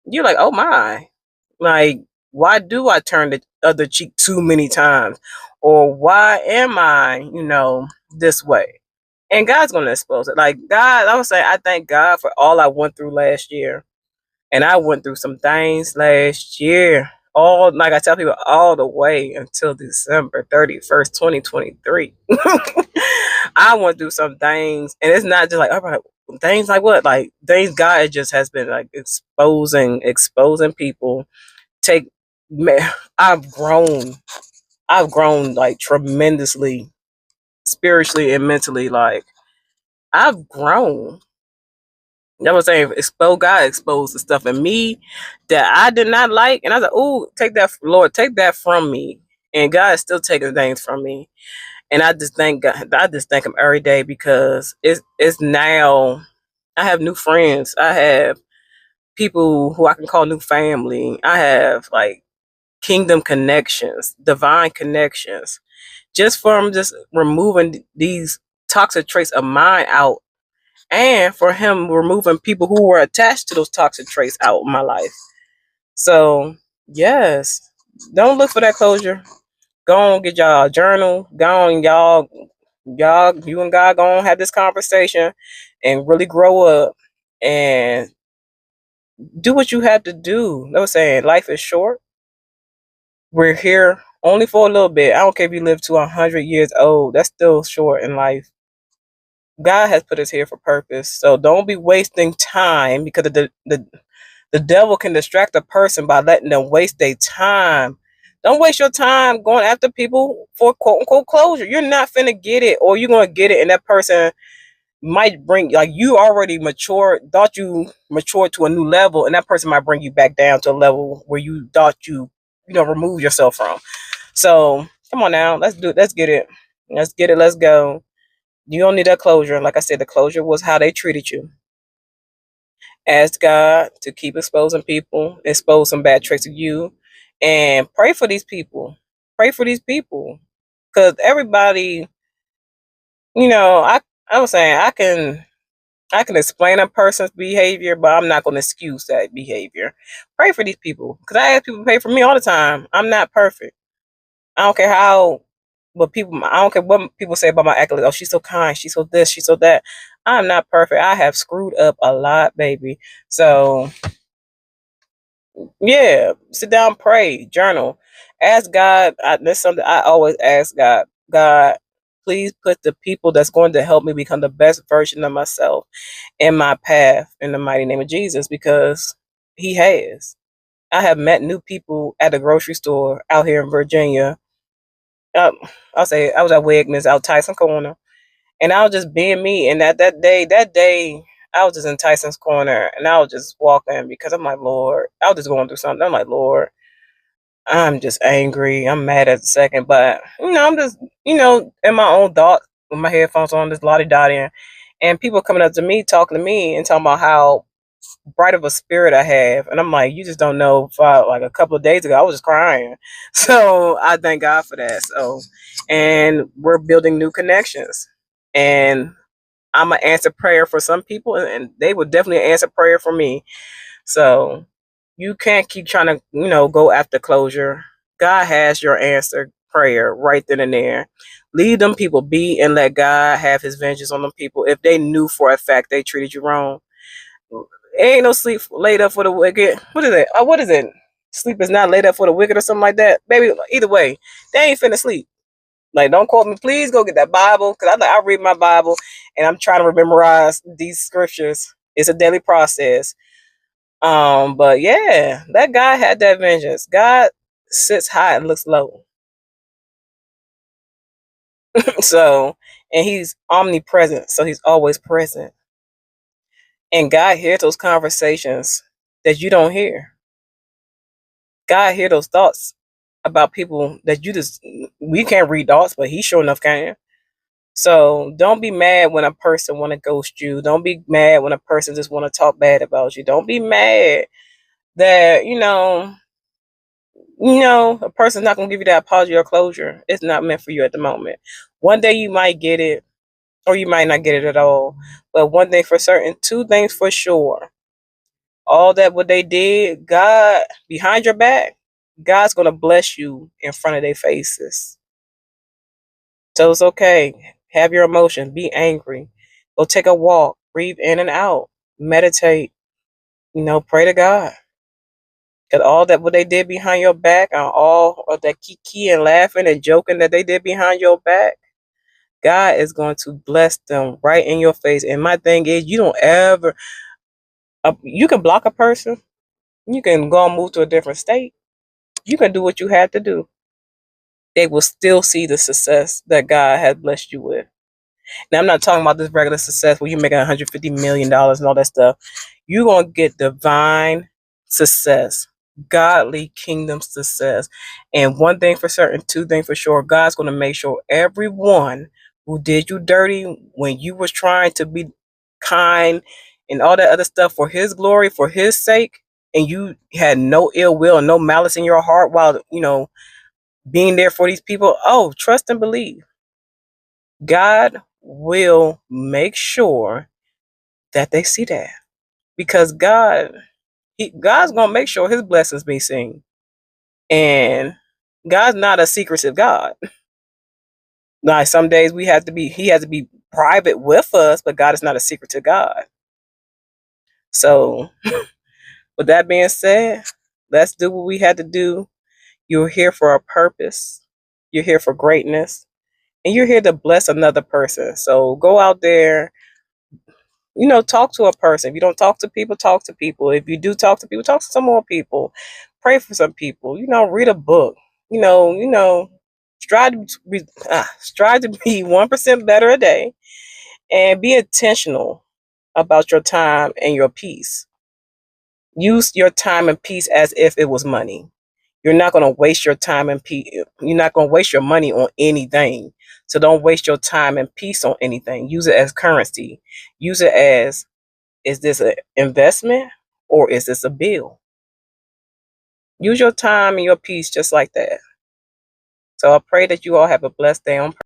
you're like, oh my, like, why do I turn the other cheek too many times? Or why am I, this way? And God's going to expose it. Like, God, I would say, I thank God for all I went through last year. And I went through some things last year. All, like I tell people, all the way until December 31st, 2023. I went through some things, and it's not just like, all right, things like what? Like, things God just has been like exposing people. Take, man, I've grown. I've grown like tremendously, spiritually and mentally. Like, I've grown. You know what I'm saying? God exposed the stuff in me that I did not like. And I was like, oh, take that, Lord, take that from me. And God is still taking things from me. And I just thank God, I just thank him every day, because it's now I have new friends. I have people who I can call new family. I have like kingdom connections, divine connections, just from just removing these toxic traits of mine out, and for him removing people who were attached to those toxic traits out of my life. So, yes, don't look for that closure. Go on, get y'all a journal. Go on, you and God go on, have this conversation and really grow up and do what you have to do. No saying life is short. We're here only for a little bit. I don't care if you live to 100 years old. That's still short in life. God has put us here for purpose. So don't be wasting time, because the devil can distract a person by letting them waste their time. Don't waste your time going after people for quote unquote closure. You're not finna get it, or you're gonna get it, and that person might bring, like, you already matured, thought you matured to a new level, and that person might bring you back down to a level where you thought you remove yourself from. So come on now, let's do it. Let's get it. Let's get it. Let's go. You don't need that closure. Like I said, the closure was how they treated you. Ask God to keep exposing people, expose some bad traits of you, and pray for these people. Pray for these people, because everybody, I was saying I can explain a person's behavior, but I'm not going to excuse that behavior. Pray for these people, because I ask people to pray for me all the time. I'm not perfect. I don't care I don't care what people say about my accolades. Oh, she's so kind. She's so this. She's so that. I'm not perfect. I have screwed up a lot, baby. So, yeah, sit down, pray, journal, ask God. That's something I always ask God. God, please put the people that's going to help me become the best version of myself in my path, in the mighty name of Jesus, because He has. I have met new people at the grocery store out here in Virginia. Um, I'll say I was at Wegmans out Tyson Corner, and I was just being me. And that day, I was just in Tyson's Corner, and I was just walking because I'm like, Lord, I was just going through something. I'm like, Lord, I'm just angry. I'm mad at the second, but I'm just in my own thoughts with my headphones on, just lottie dotting, and people coming up to me, talking to me, and talking about how bright of a spirit I have, and I'm like, you just don't know. Like a couple of days ago, I was just crying. So I thank God for that. So, and we're building new connections, and I'm gonna answer prayer for some people, and they would definitely answer prayer for me. So you can't keep trying to, go after closure. God has your answer prayer right then and there. Leave them people be and let God have his vengeance on them people. If they knew for a fact they treated you wrong, ain't no sleep laid up for the wicked. What is it? What is it? Sleep is not laid up for the wicked or something like that. Baby, either way, they ain't finna sleep. Like, don't quote me. Please go get that Bible, because I read my Bible and I'm trying to memorize these scriptures. It's a daily process. But yeah, that guy had that vengeance. God sits high and looks low. So, and he's omnipresent, so he's always present. And God hears those conversations that you don't hear. God hears those thoughts about people that we can't read thoughts, but he sure enough can. So don't be mad when a person want to ghost you. Don't be mad when a person just want to talk bad about you. Don't be mad that a person's not gonna give you that apology or closure. It's not meant for you at the moment. One day you might get it, or you might not get it at all. But one thing for certain, two things for sure. All that what they did, God behind your back, God's gonna bless you in front of their faces. So it's okay. Have your emotions. Be angry. Go take a walk. Breathe in and out. Meditate. Pray to God. Because all that what they did behind your back and all of that kiki and laughing and joking that they did behind your back, God is going to bless them right in your face. And my thing is, you don't ever, you can block a person. You can go and move to a different state. You can do what you had to do. They will still see the success that God has blessed you with. Now, I'm not talking about this regular success where you're making $150 million and all that stuff. You're going to get divine success, godly kingdom success. And one thing for certain, two things for sure, God's going to make sure everyone who did you dirty when you was trying to be kind and all that other stuff for his glory, for his sake, and you had no ill will and no malice in your heart while, being there for these people. Oh, trust and believe. God will make sure that they see that, because God's gonna make sure his blessings be seen. And God's not a secretive God. Like some days he has to be private with us, but God is not a secretive God. So with that being said, let's do what we had to do. You're here for a purpose. You're here for greatness. And you're here to bless another person. So go out there, talk to a person. If you don't talk to people, talk to people. If you do talk to people, talk to some more people. Pray for some people. Read a book. Strive to strive to be 1% better a day, and be intentional about your time and your peace. Use your time and peace as if it was money. You're not going to waste your time and peace. You're not going to waste your money on anything. So don't waste your time and peace on anything. Use it as currency. Use it as, is this an investment or is this a bill? Use your time and your peace just like that. So I pray that you all have a blessed day on purpose.